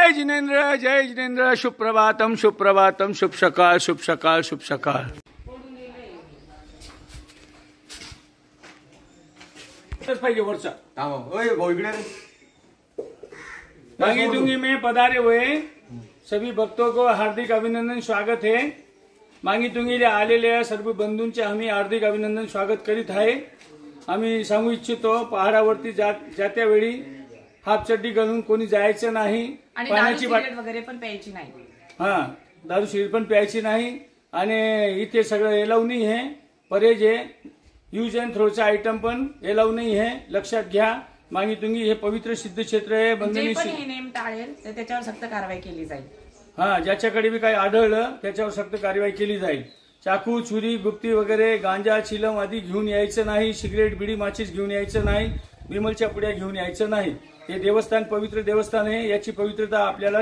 जय जिनेंद्र सुप्रभातम सुप्रभातम शुभ सकाळ शुभ सकाळ शुभ सकाळ। पाहिजे वरचा मांगी दूंगी में पधारे हुए सभी भक्तों को हार्दिक अभिनंदन स्वागत है। मांगी तुंगीला आलेल्या सर्व बंधूंचे आम्ही हार्दिक अभिनंदन स्वागत करीत आहे। आम्ही सांगू इच्छितो पहाडावरती जात्या वेळी हाफ चड्डी घालून कोणी जायचं नाही, पाण्याची बाटली वगैरे पण प्यायची नाही। हा दारू सिगरेट पण प्यायची नाही आणि इथे सगळं एलाव नाही आहे, परहेज आहे। यूज अँड थ्रोचा आयटम पण एलाव नाही आहे, लक्षात घ्या। मांगी तुंगी हे पवित्र सिद्ध क्षेत्र आहे। बंधनी हे नेम टाळेल तर त्याच्यावर सक्त कारवाई केली जाईल। हा ज्याच्याकडे भी काही आढळलं त्याच्यावर सक्त कारवाई केली जाईल। चाकू छुरी गुप्ती वगैरे गांजा चिलम आदी घेऊन यायचं नाही, सिगरेट बिडी माचीस घेऊन यायचं नाही, विमलच्या पुड्या घेऊन यायचं नाही। हे देवस्थान पवित्र देवस्थान आहे, याची पवित्रता आपल्याला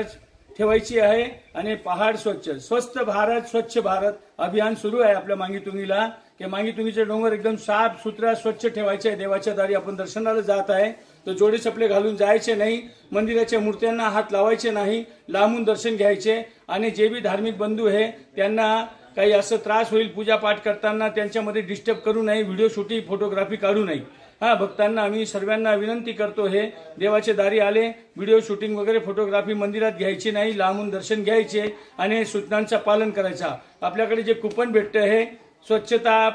ठेवायची आहे। आणि पहाड स्वच्छ स्वस्थ भारत स्वच्छ भारत अभियान सुरू आहे आपल्या मांगी तुंगीला। की मांगी तुंगीचे डोंगर एकदम साफ सुथरा स्वच्छ ठेवायचे आहे। देवाच्या दारी आपण दर्शनाला जात आहे तर जोडे चपले घालून जायचे नाही, मंदिराच्या मूर्त्यांना हात लावायचे नाही, लांबून दर्शन घ्यायचे। आणि जे भी धार्मिक बंधू आहे त्यांना काही असं त्रास होईल पूजा पाठ करताना त्यांच्यामध्ये डिस्टर्ब करू नये, व्हिडिओ शूटिंग फोटोग्राफी काढू नये। हा भक्तांना आम्ही सर्वांना विनंती करतो, हे देवाचे दारी आले व्हिडिओ शूटिंग वगैरे फोटोग्राफी मंदिरात घ्यायची नाही, लांबून दर्शन घ्यायचे आणि सूचनांचं पालन करायचं। आपल्याकडे जे कुपन भेटतं हे स्वच्छता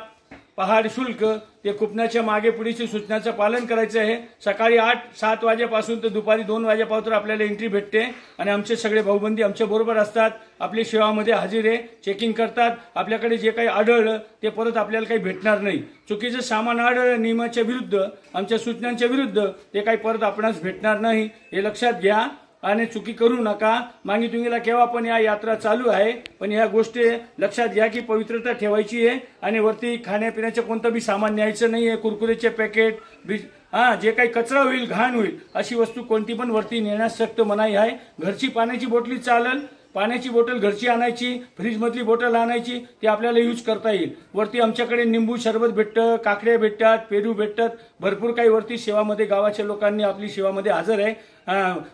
पहाड शुल्क, ते कुपनाच्या मागे पुढीची सूचनाचं पालन करायचं आहे। सकाळी 8-7 वाजेपासून तर दुपारी 2 वाजेपर्यंत आपल्याला एंट्री भेटते आणि आमचे सगळे भाऊबंदी आमच्या बरोबर असतात, आपली सेवामध्ये हजर आहे, चेकिंग करतात। आपल्याकडे जे काही आढळलं ते परत आपल्याला काही भेटणार नाही। चुकीचं सामान आढळलं नियमाच्या विरुद्ध आमच्या सूचनांच्या विरुद्ध ते काही परत आपणास भेटणार नाही, हे लक्षात घ्या आणि चुकी करू नका। मांगी तुंगीला केव्हा पण या यात्रा चालू आहे, पण या गोष्टी लक्षात घ्या की पवित्रता ठेवायची आहे आणि वरती खाण्यापिण्याचं कोणतं बी सामान न्यायचं नाही आहे। कुरकुरेचे पॅकेट जे काही कचरा होईल घाण होईल अशी वस्तू कोणती पण वरती नेण्यास सक्त मनाई आहे। घरची पाण्याची बॉटली चालेल, पाण्याची बॉटल घरची आणायची, फ्रीज मधली बॉटल आणायची, ती आपल्याला यूज करता येईल। वरती आमच्याकडे निंबू सरबत भेटतं, काकड्या भेटतात, पेरू भेटतात, भरपूर काही वरती सेवामध्ये गावाच्या लोकांनी आपली सेवामध्ये हजर आहे,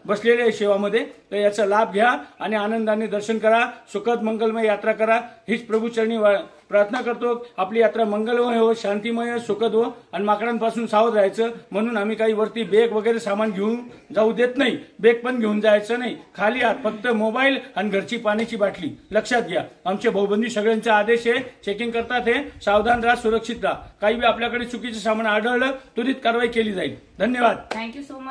बसलेले आहे सेवामध्ये। तर याचा लाभ घ्या आणि आनंदाने दर्शन करा, सुखद मंगलमय यात्रा करा हीच प्रभूचरणी प्रार्थना करतो। आपली यात्रा मंगलमय हो, शांतिमय सुखद हो आणि माकडांपासून सावध राहायचं। म्हणून आम्ही काही वरती बेग वगैरे सामान घेऊन जाऊ देत नाही, बेग पण घेऊन जायचं नाही, खाली हात फक्त मोबाईल आणि घरची पाण्याची बाटली लक्षात घ्या। आमचे भाऊबंदी सगळ्यांचा आदेश आहे, चेकिंग करतात, हे सावधान राहा, सुरक्षित राहा। काही बी आपल्याकडे चुकीचं सामान आढळलं त्वरित कारवाई केली जाईल। धन्यवाद। Thank you so much.